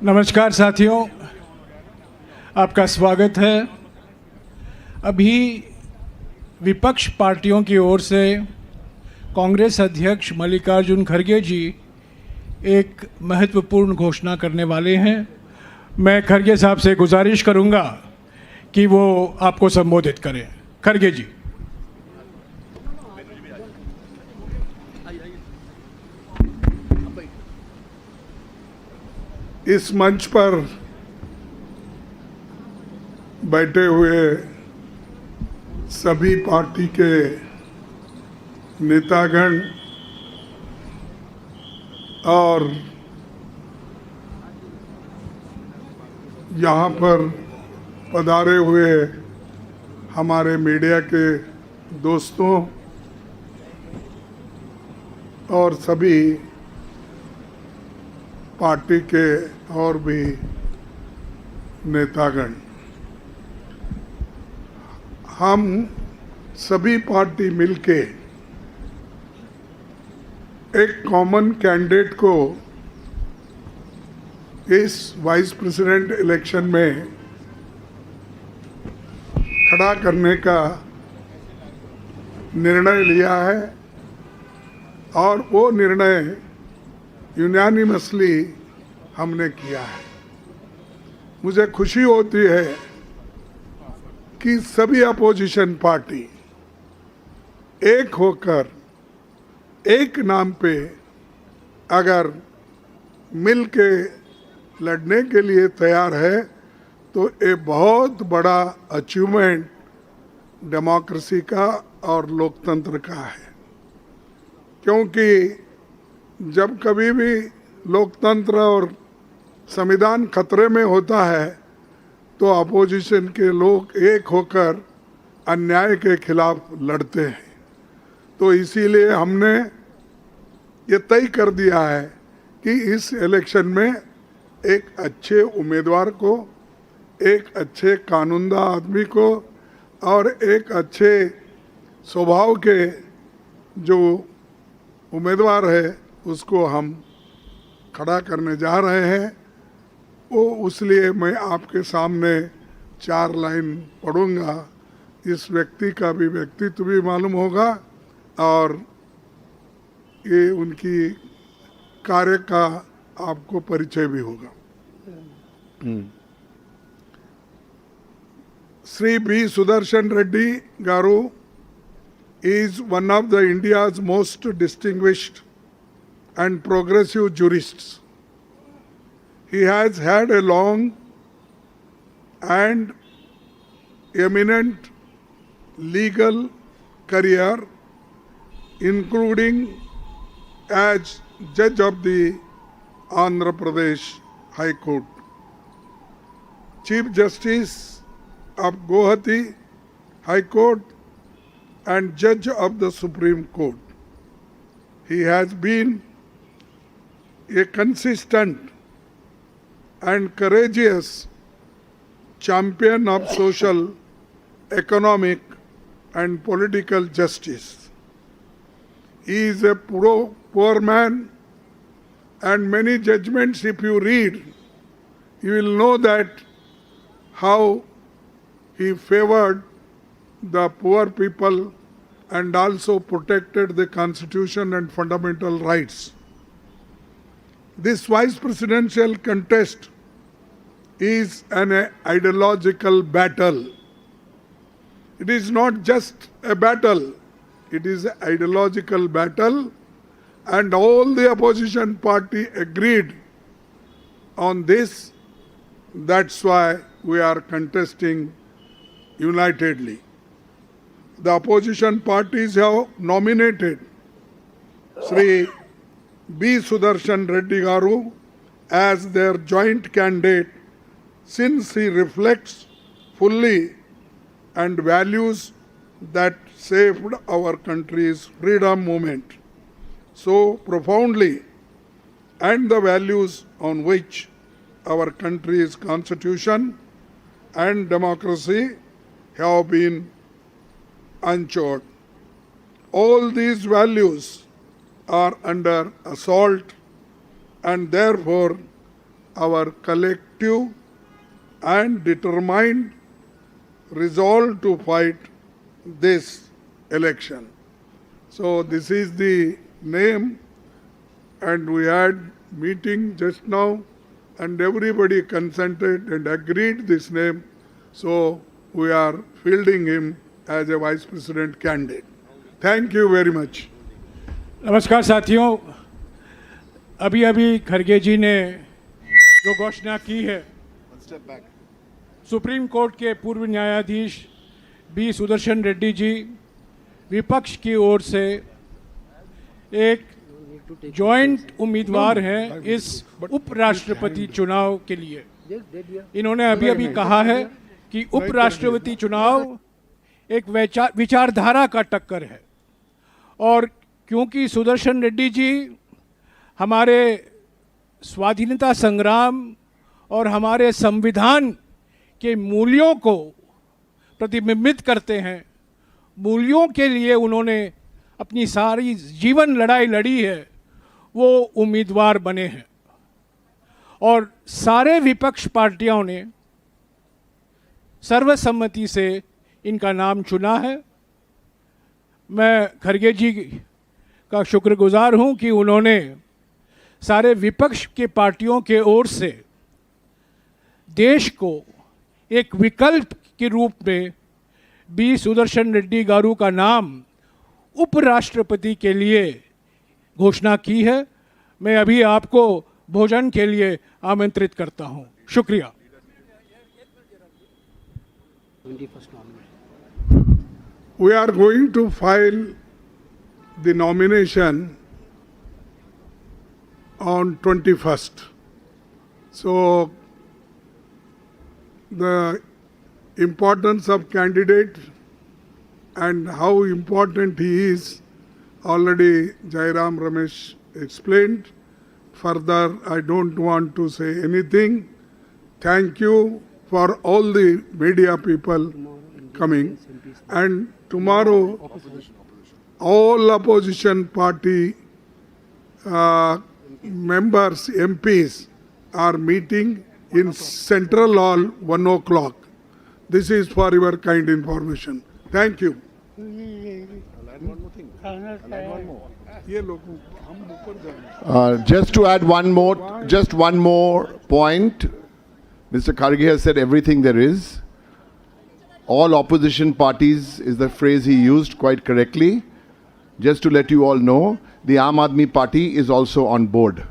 नमस्कार साथियों, आपका स्वागत है। अभी विपक्ष पार्टियों की ओर से कांग्रेस अध्यक्ष मल्लिकार्जुन खड़गे जी एक महत्वपूर्ण घोषणा करने वाले हैं। मैं खड़गे साहब से गुजारिश करूंगा कि वो आपको संबोधित करें। खड़गे जी। इस मंच पर बैठे हुए सभी पार्टी के नेतागण और यहाँ पर पधारे हुए हमारे मीडिया के दोस्तों और सभी पार्टी के और भी नेतागण, हम सभी पार्टी मिलके एक कॉमन कैंडिडेट को इस वाइस प्रेसिडेंट इलेक्शन में खड़ा करने का निर्णय लिया है और वो निर्णय यूनानिमसली हमने किया है। मुझे खुशी होती है कि सभी अपोजिशन पार्टी एक होकर एक नाम पे अगर मिल के लड़ने के लिए तैयार है तो ये बहुत बड़ा अचीवमेंट डेमोक्रेसी का और लोकतंत्र का है। क्योंकि जब कभी भी लोकतंत्र और संविधान खतरे में होता है तो अपोजिशन के लोग एक होकर अन्याय के खिलाफ लड़ते हैं। तो इसीलिए हमने ये तय कर दिया है कि इस इलेक्शन में एक अच्छे उम्मीदवार को, एक अच्छे कानूनदा आदमी को और एक अच्छे स्वभाव के जो उम्मीदवार है उसको हम खड़ा करने जा रहे हैं। वो इसलिए मैं आपके सामने 4 लाइन पढ़ूंगा। इस व्यक्ति का भी व्यक्तित्व भी मालूम होगा और ये उनकी कार्य का आपको परिचय भी होगा। Shri B Sudarshan Reddy garu is one of the India's most distinguished and progressive jurists. He has had a long and eminent legal career, including as judge of the Andhra Pradesh High Court, Chief Justice of Guwahati High Court, and judge of the Supreme Court. He has been a consistent and courageous champion of social, economic, and political justice. He is a poor man, and many judgments, if you read, you will know that how he favored the poor people and also protected the constitution and fundamental rights. This vice presidential contest is an ideological battle. It is not just a battle, it is an ideological battle, and all the opposition party agreed on this. That's why we are contesting unitedly. The opposition parties have nominated Sri B. Sudarshan Reddy Garu as their joint candidate since he reflects fully and values that saved our country's freedom movement so profoundly and the values on which our country's constitution and democracy have been unchanged. All these values are under assault and therefore our collective and determined resolve to fight this election. So this is the name, and we had meeting just now, and everybody consented and agreed this name. So we are fielding him as a vice president candidate. Thank you very much. नमस्कार साथियों, अभी अभी खड़गे जी ने जो घोषणा की है, सुप्रीम कोर्ट के पूर्व न्यायाधीश बी सुदर्शन रेड्डी जी विपक्ष की ओर से एक जॉइंट उम्मीदवार हैं इस उपराष्ट्रपति चुनाव के लिए। इन्होंने अभी अभी कहा है कि उपराष्ट्रपति चुनाव एक विचारधारा का टक्कर है, और क्योंकि सुदर्शन रेड्डी जी हमारे स्वाधीनता संग्राम और हमारे संविधान के मूल्यों को प्रतिबिंबित करते हैं, मूल्यों के लिए उन्होंने अपनी सारी जीवन लड़ाई लड़ी है, वो उम्मीदवार बने हैं। और सारे विपक्ष पार्टियों ने सर्वसम्मति से इनका नाम चुना है। मैं खड़गे जी का शुक्रगुजार हूं कि उन्होंने सारे विपक्ष के पार्टियों के ओर से देश को एक विकल्प के रूप में बी सुदर्शन रेड्डी गारू का नाम उपराष्ट्रपति के लिए घोषणा की है। मैं अभी आपको भोजन के लिए आमंत्रित करता हूं। शुक्रिया। We are going to file the nomination on 21st. So the importance of candidate and how important he is already Jairam Ramesh explained. Further, I don't want to say anything. Thank you for all the media people coming, and tomorrow all opposition party members, MPs are meeting in Central Hall 1 o'clock. This is for your kind information. Thank you. Just to add one more point. Mr. Kharge has said everything there is. All opposition parties is the phrase he used quite correctly. Just to let you all know, the Aam Aadmi Party is also on board.